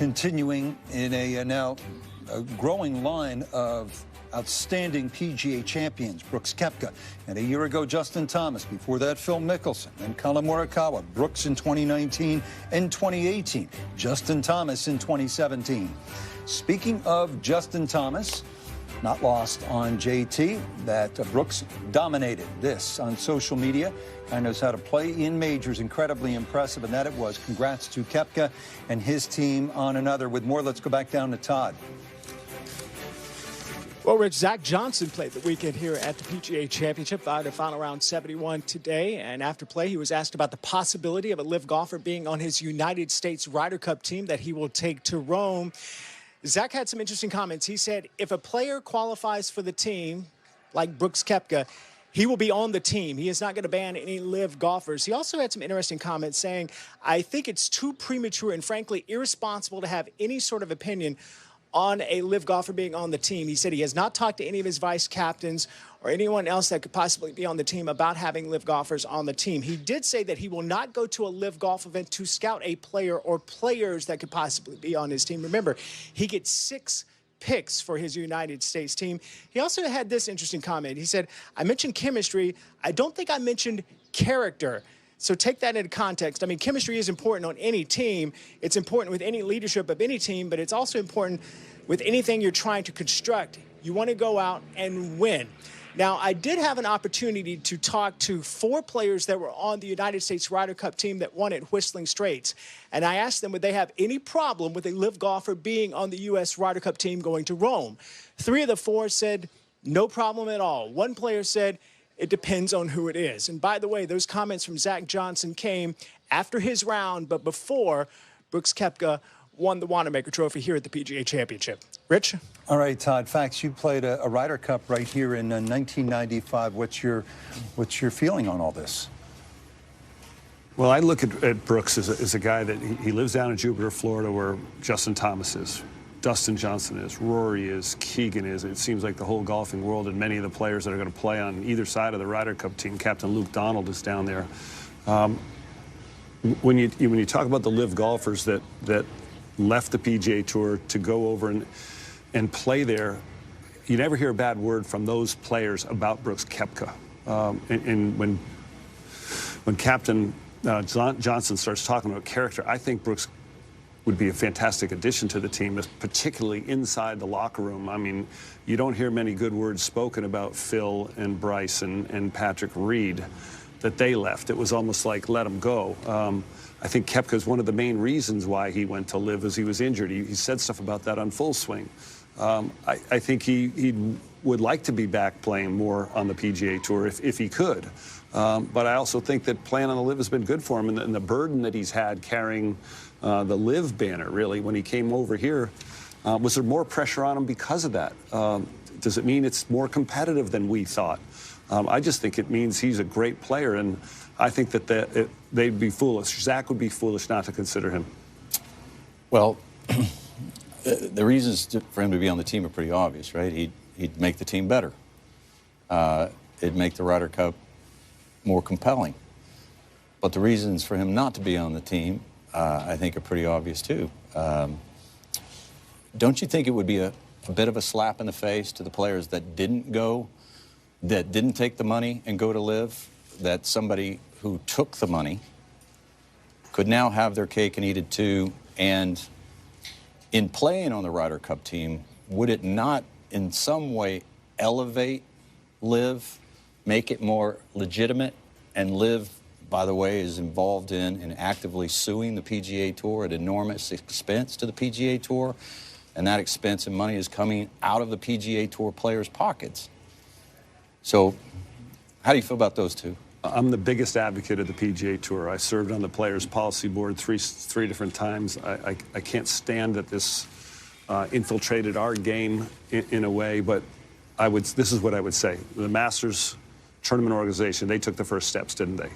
continuing in a now a growing line of outstanding PGA champions. Brooks Koepka, and a year ago Justin Thomas. Before that, Phil Mickelson, and Colin Morikawa. Brooks in 2019 and 2018. Justin Thomas in 2017. Speaking of Justin Thomas, not lost on JT that Brooks dominated this on social media. Guy knows how to play in majors. Incredibly impressive, and that it was. Congrats to Koepka and his team on another. With more, let's go back down to Todd. Well, Rich, Zach Johnson played the weekend here at the PGA Championship, fired a final round 71 today. And after play, he was asked about the possibility of a LIV golfer being on his United States Ryder Cup team that he will take to Rome. Zach had some interesting comments. He said if a player qualifies for the team, like Brooks Koepka, he will be on the team. He is not going to ban any LIV golfers. He also had some interesting comments saying, I think it's too premature and, frankly, irresponsible to have any sort of opinion on a LIV golfer being on the team. He said he has not talked to any of his vice captains or anyone else that could possibly be on the team about having LIV golfers on the team. He did say that he will not go to a LIV golf event to scout a player or players that could possibly be on his team. Remember, he gets 6 picks for his United States team. He also had this interesting comment. He said, I mentioned chemistry. I don't think I mentioned character. So take that into context. I mean, chemistry is important on any team. It's important with any leadership of any team, but it's also important with anything you're trying to construct. You want to go out and win. Now, I did have an opportunity to talk to 4 players that were on the United States Ryder Cup team that won at Whistling Straits. And I asked them would they have any problem with a LIV golfer being on the U.S. Ryder Cup team going to Rome. 3 of the 4 said no problem at all. 1 player said it depends on who it is. And by the way, those comments from Zach Johnson came after his round, but before Brooks Koepka won the Wanamaker Trophy here at the PGA Championship. Rich? All right, Todd. Facts. You played a Ryder Cup right here in 1995. What's your feeling on all this? Well, I look at Brooks as a guy that he lives down in Jupiter, Florida, where Justin Thomas is, Dustin Johnson is, Rory is, Keegan is. It seems like the whole golfing world and many of the players that are going to play on either side of the Ryder Cup team. Captain Luke Donald is down there. When you talk about the LIV golfers that left the PGA Tour to go over and play there, you never hear a bad word from those players about Brooks Koepka. And when Captain Johnson starts talking about character, I think Brooks would be a fantastic addition to the team, particularly inside the locker room. I mean, you don't hear many good words spoken about Phil and Bryce and Patrick Reed that they left. It was almost like let them go. I think Koepka is one of the main reasons why he went to LIV is he was injured. He said stuff about that on Full Swing. I think he would like to be back playing more on the PGA Tour if he could. But I also think that playing on the LIV has been good for him, and the burden that he's had carrying the LIV banner, really, when he came over here, was there more pressure on him because of that? Does it mean it's more competitive than we thought? I just think it means he's a great player, and I think that they'd be foolish. Zach would be foolish not to consider him. Well, the reasons for him to be on the team are pretty obvious, right? He'd make the team better. It'd make the Ryder Cup more compelling. But the reasons for him not to be on the team, I think, are pretty obvious, too. Don't you think it would be a bit of a slap in the face to the players that didn't go, that didn't take the money and go to LIV, that somebody who took the money could now have their cake and eat it too? And in playing on the Ryder Cup team, would it not in some way elevate LIV, make it more legitimate? And LIV, by the way, is involved in and actively suing the PGA Tour at enormous expense to the PGA Tour, and that expense and money is coming out of the PGA Tour players' pockets. So how do you feel about those two? I'm the biggest advocate of the PGA Tour. I served on the Players Policy Board three different times. I can't stand that this infiltrated our game in a way, but this is what I would say. The Masters Tournament Organization, they took the first steps, didn't they?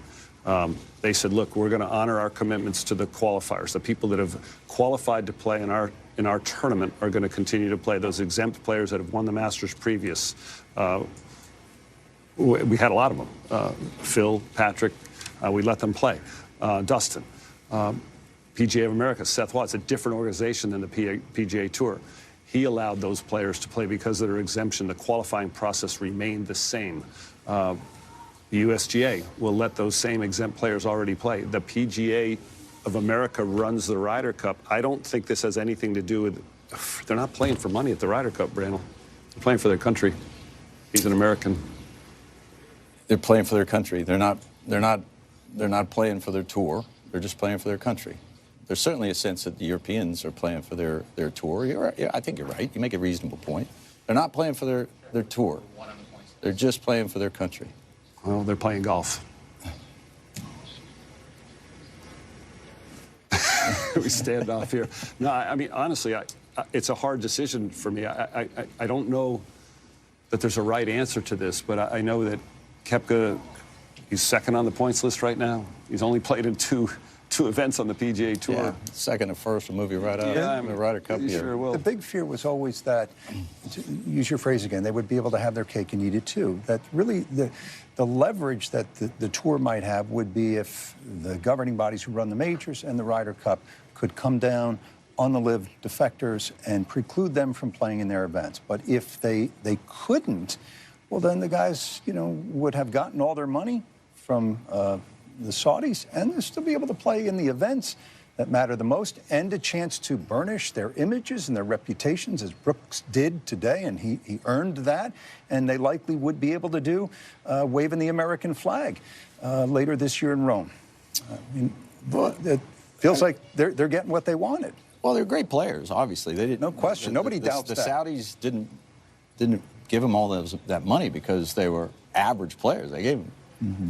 They said, look, we're going to honor our commitments to the qualifiers. The people that have qualified to play in our tournament are going to continue to play. Those exempt players that have won the Masters previous, we had a lot of them. Phil, Patrick, we let them play. Dustin. PGA of America, Seth Watts, a different organization than the PGA Tour. He allowed those players to play because of their exemption. The qualifying process remained the same. The USGA will let those same exempt players already play. The PGA of America runs the Ryder Cup. I don't think this has anything to do with, they're not playing for money at the Ryder Cup, Brandel. They're playing for their country. He's an American. They're playing for their country. They're not playing for their tour. They're just playing for their country. There's certainly a sense that the Europeans are playing for their tour. You're right. Yeah, I think you're right. You make a reasonable point. They're not playing for their tour. They're just playing for their country. Well, they're playing golf. We stand off here. No, I mean, honestly, it's a hard decision for me. I don't know that there's a right answer to this, but I know that Koepka, he's second on the points list right now. He's only played in two events on the PGA Tour. Yeah, second and first will move you right out. Yeah, the Ryder Cup here. Sure will. The big fear was always that, to use your phrase again, they would be able to have their cake and eat it too. That really the leverage that the Tour might have would be if the governing bodies who run the majors and the Ryder Cup could come down on the LIV defectors and preclude them from playing in their events. But if they couldn't, well, then the guys, would have gotten all their money from the Saudis, and they'll still be able to play in the events that matter the most, and a chance to burnish their images and their reputations, as Brooks did today, and he earned that, and they likely would be able to do waving the American flag later this year in Rome. It feels like they're getting what they wanted. Well, they're great players, obviously. They didn't. No question. Nobody doubts that. The Saudis didn't give them all that money because they were average players. They gave them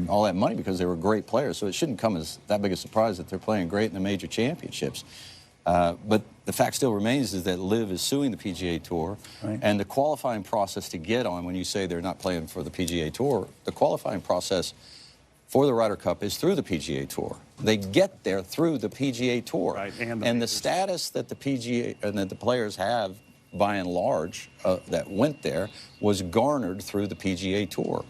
all that money because they were great players. So it shouldn't come as that big a surprise that they're playing great in the major championships. But the fact still remains is that LIV is suing the PGA Tour, right. And the qualifying process to get on, when you say they're not playing for the PGA Tour, the qualifying process for the Ryder Cup is through the PGA Tour. They get there through the PGA Tour. Right, and the status that the PGA and that the players have, by and large, that went there, was garnered through the PGA Tour.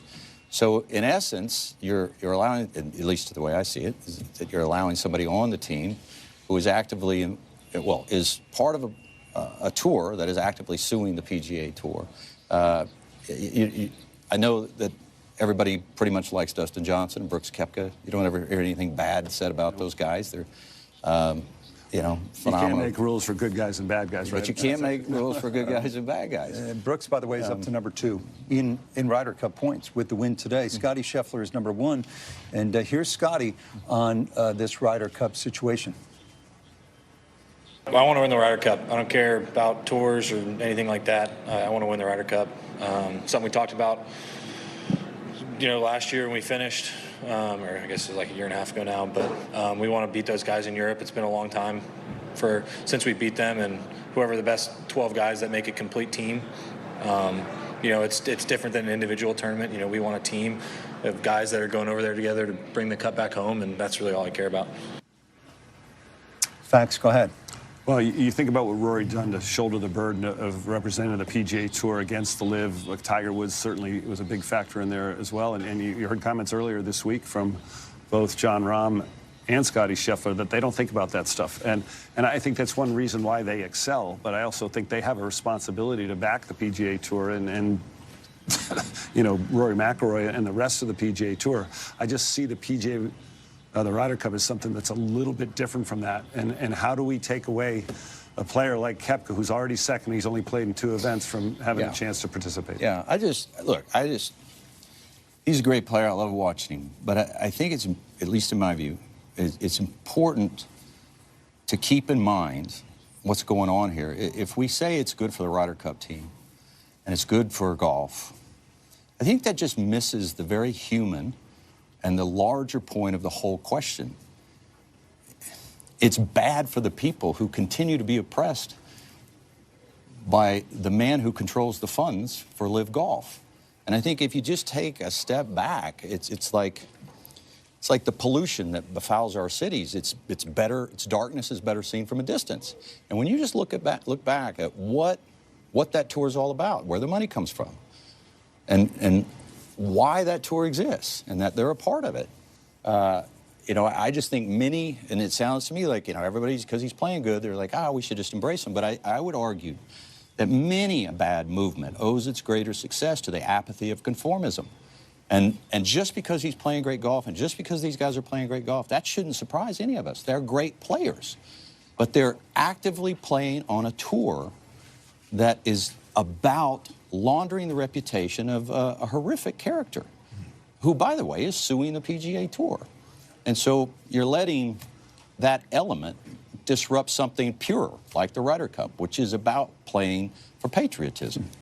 So, in essence, you're allowing, at least the way I see it, is that you're allowing somebody on the team who is actively, is part of a tour that is actively suing the PGA Tour. I know that everybody pretty much likes Dustin Johnson and Brooks Koepka. You don't ever hear anything bad said about those guys. They're, phenomenal. You can't make rules for good guys and bad guys, right? But you can't make rules for good guys and bad guys. Brooks, by the way, is up to number 2 in Ryder Cup points with the win today. Scotty Scheffler is number 1. And here's Scotty on this Ryder Cup situation. Well, I want to win the Ryder Cup. I don't care about tours or anything like that. I want to win the Ryder Cup. Something we talked about, last year when we finished, or I guess it was like a year and a half ago now, but we want to beat those guys in Europe. It's been a long time since we beat them, and whoever the best 12 guys that make a complete team. It's different than an individual tournament. We want a team of guys that are going over there together to bring the cup back home, and that's really all I care about. Facts, go ahead. Well, you think about what Rory done to shoulder the burden of representing the PGA Tour against the LIV. Like Tiger Woods certainly was a big factor in there as well. And you heard comments earlier this week from both Jon Rahm and Scotty Scheffler that they don't think about that stuff. And I think that's one reason why they excel. But I also think they have a responsibility to back the PGA Tour and Rory McIlroy and the rest of the PGA Tour. I just see the PGA. The Ryder Cup is something that's a little bit different from that. And how do we take away a player like Koepka, who's already second, he's only played in 2 events, from having a chance to participate? Yeah, he's a great player. I love watching him. But I think it's, at least in my view, it's important to keep in mind what's going on here. If we say it's good for the Ryder Cup team and it's good for golf, I think that just misses the very human and the larger point of the whole question. It's bad for the people who continue to be oppressed by the man who controls the funds for LIV Golf. And I think if you just take a step back, it's like the pollution that befouls our cities. Its darkness is better seen from a distance. And when you just look back at what that tour is all about, where the money comes from, and why that tour exists and that they're a part of it. you know, I just think many, and it sounds to me like, you know, everybody's, because he's playing good, they're like, we should just embrace him. But I would argue that many a bad movement owes its greater success to the apathy of conformism. And just because he's playing great golf, and just because these guys are playing great golf, that shouldn't surprise any of us. They're great players. But they're actively playing on a tour that is about laundering the reputation of a horrific character, who, by the way, is suing the PGA Tour. And so you're letting that element disrupt something pure, like the Ryder Cup, which is about playing for patriotism.